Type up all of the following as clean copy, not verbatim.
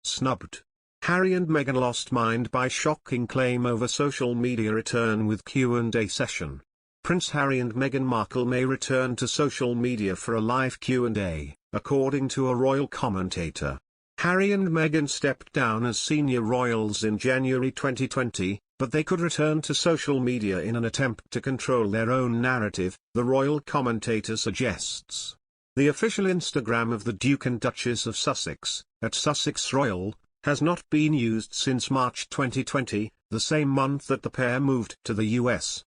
Snubbed. Harry and Meghan lost mind by shocking claim over social media return with Q&A session. Prince Harry and Meghan Markle may return to social media for a live Q&A, according to a royal commentator. Harry and Meghan stepped down as senior royals in January 2020, but they could return to social media in an attempt to control their own narrative, the royal commentator suggests. The official Instagram of the Duke and Duchess of Sussex, @SussexRoyal, has not been used since March 2020, the same month that the pair moved to the US.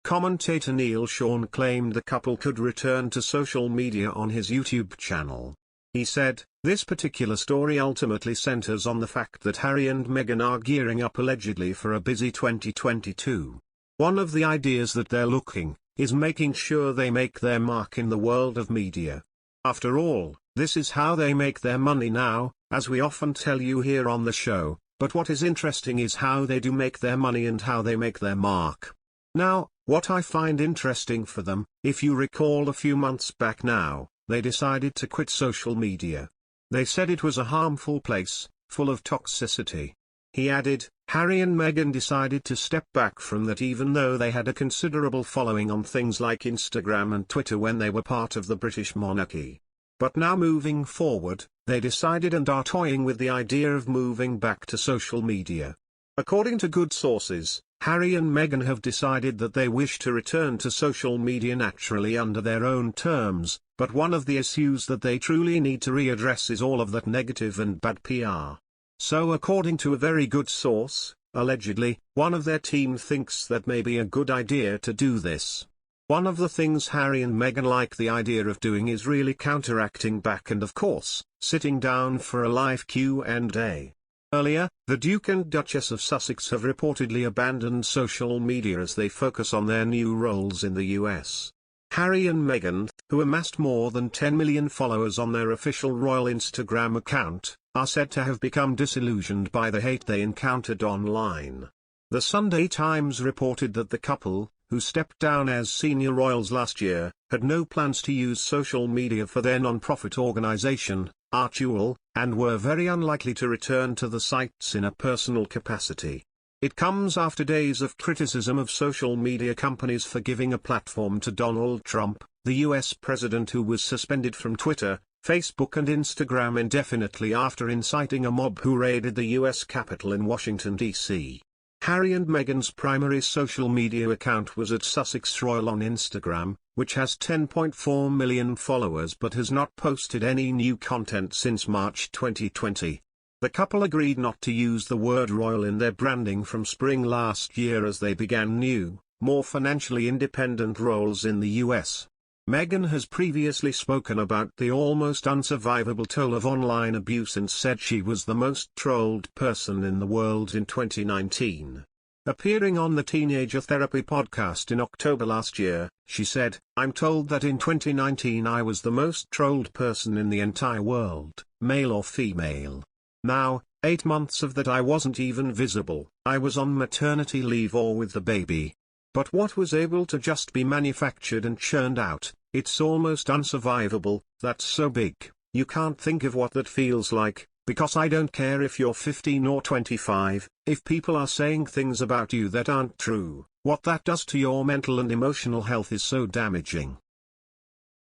Commentator Neil Sean claimed the couple could return to social media on his YouTube channel. He said, "This particular story ultimately centers on the fact that Harry and Meghan are gearing up allegedly for a busy 2022. One of the ideas that they're looking is making sure they make their mark in the world of media. After all, this is how they make their money now, as we often tell you here on the show, but what is interesting is how they do make their money and how they make their mark. Now, what I find interesting for them, if you recall a few months back now, they decided to quit social media. They said it was a harmful place, full of toxicity." He added, Harry and Meghan decided to step back from that even though they had a considerable following on things like Instagram and Twitter when they were part of the British monarchy. But now moving forward, they decided and are toying with the idea of moving back to social media. According to good sources, Harry and Meghan have decided that they wish to return to social media naturally under their own terms, but one of the issues that they truly need to readdress is all of that negative and bad PR. So according to a very good source, allegedly, one of their team thinks that may be a good idea to do this. One of the things Harry and Meghan like the idea of doing is really counteracting back and of course, sitting down for a live Q&A. Earlier, the Duke and Duchess of Sussex have reportedly abandoned social media as they focus on their new roles in the US. Harry and Meghan, who amassed more than 10 million followers on their official royal Instagram account, are said to have become disillusioned by the hate they encountered online. The Sunday Times reported that the couple, who stepped down as senior royals last year, had no plans to use social media for their non-profit organization, Artual, and were very unlikely to return to the sites in a personal capacity. It comes after days of criticism of social media companies for giving a platform to Donald Trump, the US president who was suspended from Twitter, Facebook and Instagram indefinitely after inciting a mob who raided the US Capitol in Washington, D.C. Harry and Meghan's primary social media account was @SussexRoyal on Instagram, which has 10.4 million followers but has not posted any new content since March 2020. The couple agreed not to use the word royal in their branding from spring last year as they began new, more financially independent roles in the US. Meghan has previously spoken about the almost unsurvivable toll of online abuse and said she was the most trolled person in the world in 2019. Appearing on the Teenager Therapy podcast in October last year, she said, "I'm told that in 2019 I was the most trolled person in the entire world, male or female. Now, 8 months of that I wasn't even visible, I was on maternity leave or with the baby. But what was able to just be manufactured and churned out, it's almost unsurvivable, that's so big, you can't think of what that feels like, because I don't care if you're 15 or 25, if people are saying things about you that aren't true, what that does to your mental and emotional health is so damaging.